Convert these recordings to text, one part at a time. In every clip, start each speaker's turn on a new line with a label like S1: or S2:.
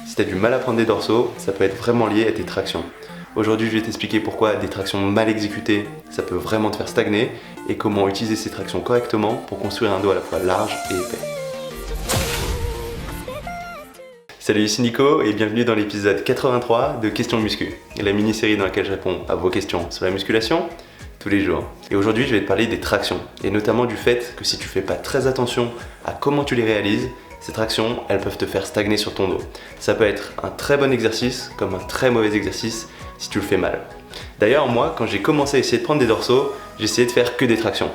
S1: Si tu as du mal à prendre des dorsaux, ça peut être vraiment lié à tes tractions. Aujourd'hui, je vais t'expliquer pourquoi des tractions mal exécutées, ça peut vraiment te faire stagner et comment utiliser ces tractions correctement pour construire un dos à la fois large et épais. Salut, ici Nico et bienvenue dans l'épisode 83 de Questions Muscu, la mini-série dans laquelle je réponds à vos questions sur la musculation tous les jours. Et aujourd'hui, je vais te parler des tractions et notamment du fait que si tu fais pas très attention à comment tu les réalises, ces tractions, elles peuvent te faire stagner sur ton dos. Ça peut être un très bon exercice comme un très mauvais exercice si tu le fais mal. D'ailleurs, moi, quand j'ai commencé à essayer de prendre des dorsaux, j'essayais de faire que des tractions.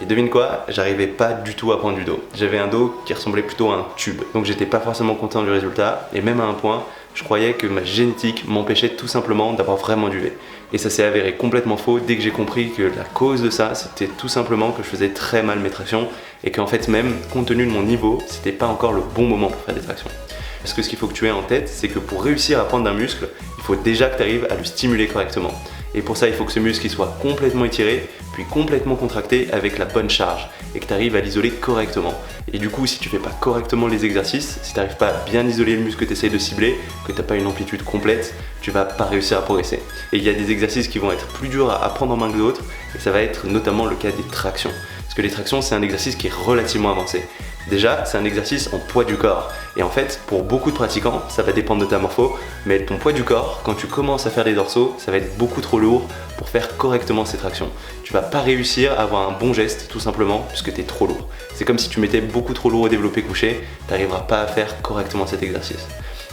S1: Et devine quoi, j'arrivais pas du tout à prendre du dos. J'avais un dos qui ressemblait plutôt à un tube, donc j'étais pas forcément content du résultat, et même à un point, je croyais que ma génétique m'empêchait tout simplement d'avoir vraiment du V. Et ça s'est avéré complètement faux dès que j'ai compris que la cause de ça, c'était tout simplement que je faisais très mal mes tractions, et qu'en fait même, compte tenu de mon niveau, c'était pas encore le bon moment pour faire des tractions. Parce que ce qu'il faut que tu aies en tête, c'est que pour réussir à prendre un muscle, il faut déjà que tu arrives à le stimuler correctement. Et pour ça, il faut que ce muscle soit complètement étiré, puis complètement contracté avec la bonne charge, et que tu arrives à l'isoler correctement. Et du coup, si tu fais pas correctement les exercices, si tu n'arrives pas à bien isoler le muscle que tu essayes de cibler, que tu n'as pas une amplitude complète, tu vas pas réussir à progresser. Et il y a des exercices qui vont être plus durs à prendre en main que d'autres, et ça va être notamment le cas des tractions. Parce que les tractions, c'est un exercice qui est relativement avancé. Déjà, c'est un exercice en poids du corps. Et en fait, pour beaucoup de pratiquants, ça va dépendre de ta morpho, mais ton poids du corps, quand tu commences à faire des dorsaux, ça va être beaucoup trop lourd pour faire correctement ces tractions. Tu vas pas réussir à avoir un bon geste, tout simplement, puisque tu es trop lourd. C'est comme si tu mettais beaucoup trop lourd au développé couché, tu n'arriveras pas à faire correctement cet exercice.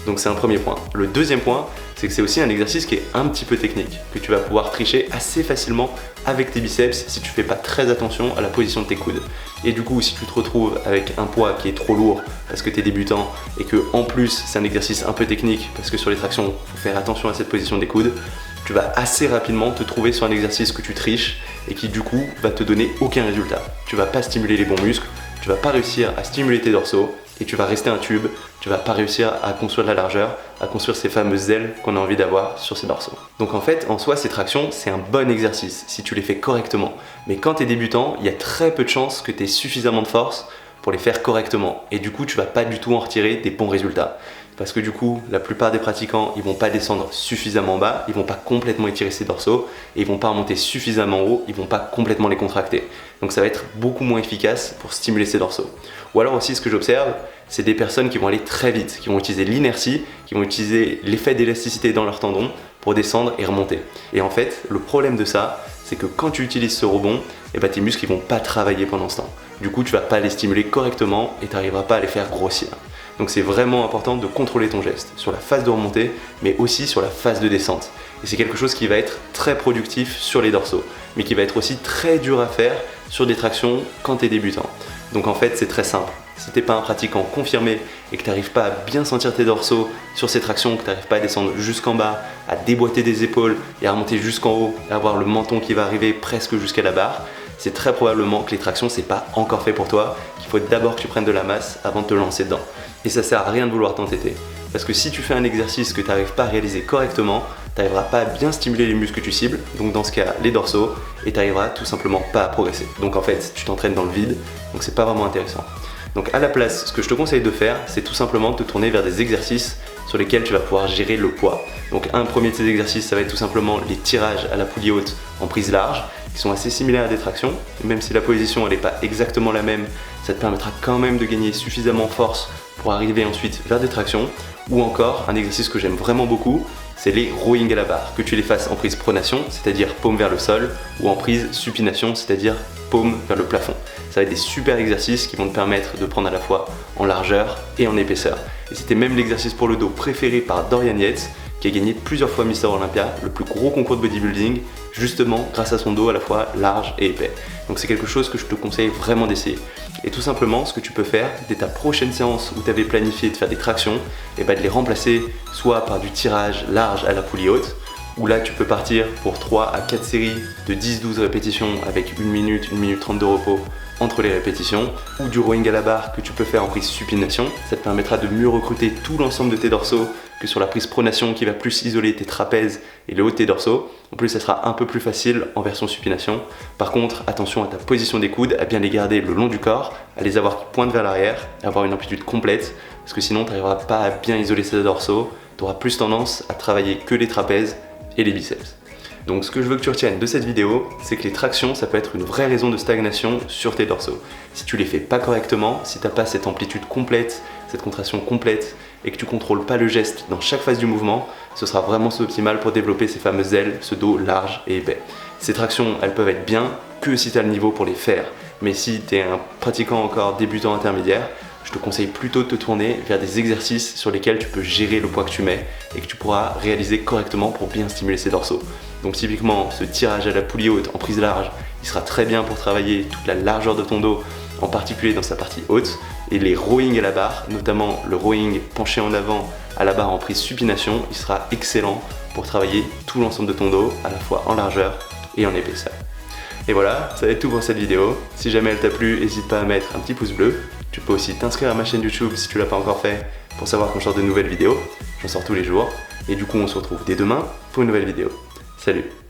S1: Donc c'est un premier point. Le deuxième point, c'est que c'est aussi un exercice qui est un petit peu technique, que tu vas pouvoir tricher assez facilement avec tes biceps si tu fais pas très attention à la position de tes coudes. Et du coup, si tu te retrouves avec un poids qui est trop lourd parce que tu es débutant et que en plus c'est un exercice un peu technique parce que sur les tractions, il faut faire attention à cette position des coudes, tu vas assez rapidement te trouver sur un exercice que tu triches et qui du coup va te donner aucun résultat. Tu vas pas stimuler les bons muscles, tu vas pas réussir à stimuler tes dorsaux et tu vas rester un tube, tu vas pas réussir à construire de la largeur, à construire ces fameuses ailes qu'on a envie d'avoir sur ces dorsaux. Donc en fait, en soi, ces tractions, c'est un bon exercice si tu les fais correctement. Mais quand tu es débutant, il y a très peu de chances que tu aies suffisamment de force pour les faire correctement. Et du coup, tu vas pas du tout en retirer des bons résultats. Parce que du coup, la plupart des pratiquants, ils vont pas descendre suffisamment bas, ils vont pas complètement étirer ces dorsaux, et ils vont pas remonter suffisamment haut, ils vont pas complètement les contracter. Donc ça va être beaucoup moins efficace pour stimuler ces dorsaux. Ou alors aussi, ce que j'observe, c'est des personnes qui vont aller très vite, qui vont utiliser l'inertie, qui vont utiliser l'effet d'élasticité dans leurs tendons pour descendre et remonter. Et en fait, le problème de ça, c'est que quand tu utilises ce rebond, tes muscles ils vont pas travailler pendant ce temps. Du coup, tu vas pas les stimuler correctement et tu n'arriveras pas à les faire grossir. Donc c'est vraiment important de contrôler ton geste sur la phase de remontée, mais aussi sur la phase de descente. Et c'est quelque chose qui va être très productif sur les dorsaux, mais qui va être aussi très dur à faire sur des tractions quand tu es débutant. Donc en fait, c'est très simple. Si tu n'es pas un pratiquant confirmé et que tu n'arrives pas à bien sentir tes dorsaux sur ces tractions, que tu n'arrives pas à descendre jusqu'en bas, à déboîter des épaules et à remonter jusqu'en haut, et à avoir le menton qui va arriver presque jusqu'à la barre, c'est très probablement que les tractions, c'est pas encore fait pour toi, qu'il faut d'abord que tu prennes de la masse avant de te lancer dedans. Et ça sert à rien de vouloir t'entêter. Parce que si tu fais un exercice que tu n'arrives pas à réaliser correctement, tu n'arriveras pas à bien stimuler les muscles que tu cibles, donc dans ce cas les dorsaux, et tu n'arriveras tout simplement pas à progresser. Donc en fait, tu t'entraînes dans le vide, donc c'est pas vraiment intéressant. Donc à la place, ce que je te conseille de faire, c'est tout simplement de te tourner vers des exercices sur lesquels tu vas pouvoir gérer le poids. Donc un premier de ces exercices, ça va être tout simplement les tirages à la poulie haute en prise large, qui sont assez similaires à des tractions. Même si la position elle n'est pas exactement la même, ça te permettra quand même de gagner suffisamment en force pour arriver ensuite vers des tractions. Ou encore, un exercice que j'aime vraiment beaucoup, c'est les rowing à la barre, que tu les fasses en prise pronation, c'est-à-dire paume vers le sol, ou en prise supination, c'est-à-dire paume vers le plafond. Ça va être des super exercices qui vont te permettre de prendre à la fois en largeur et en épaisseur. Et c'était même l'exercice pour le dos préféré par Dorian Yates, qui a gagné plusieurs fois Mister Olympia, le plus gros concours de bodybuilding, justement grâce à son dos à la fois large et épais. Donc c'est quelque chose que je te conseille vraiment d'essayer. Et tout simplement, ce que tu peux faire dès ta prochaine séance où tu avais planifié de faire des tractions, et de les remplacer soit par du tirage large à la poulie haute, où là tu peux partir pour 3 à 4 séries de 10-12 répétitions avec 1 minute 30 de repos entre les répétitions, ou du rowing à la barre que tu peux faire en prise supination. Ça te permettra de mieux recruter tout l'ensemble de tes dorsaux que sur la prise pronation qui va plus isoler tes trapèzes et le haut de tes dorsaux. En plus, ça sera un peu plus facile en version supination. Par contre, attention à ta position des coudes, à bien les garder le long du corps, à les avoir qui pointent vers l'arrière, à avoir une amplitude complète, parce que sinon tu n'arriveras pas à bien isoler ces dorsaux, tu auras plus tendance à travailler que les trapèzes et les biceps. Donc ce que je veux que tu retiennes de cette vidéo, c'est que les tractions, ça peut être une vraie raison de stagnation sur tes dorsaux. Si tu les fais pas correctement, si tu n'as pas cette amplitude complète, cette contraction complète, et que tu contrôles pas le geste dans chaque phase du mouvement, ce sera vraiment optimal pour développer ces fameuses ailes, ce dos large et épais. Ces tractions, elles peuvent être bien que si tu as le niveau pour les faire. Mais si tu es un pratiquant encore débutant intermédiaire, je te conseille plutôt de te tourner vers des exercices sur lesquels tu peux gérer le poids que tu mets et que tu pourras réaliser correctement pour bien stimuler ces dorsaux. Donc typiquement, ce tirage à la poulie haute en prise large, il sera très bien pour travailler toute la largeur de ton dos, en particulier dans sa partie haute, et les rowing à la barre, notamment le rowing penché en avant à la barre en prise supination, il sera excellent pour travailler tout l'ensemble de ton dos, à la fois en largeur et en épaisseur. Et voilà, ça va être tout pour cette vidéo. Si jamais elle t'a plu, n'hésite pas à mettre un petit pouce bleu. Tu peux aussi t'inscrire à ma chaîne YouTube si tu l'as pas encore fait pour savoir quand je sors de nouvelles vidéos. J'en sors tous les jours. Et du coup, on se retrouve dès demain pour une nouvelle vidéo. Salut!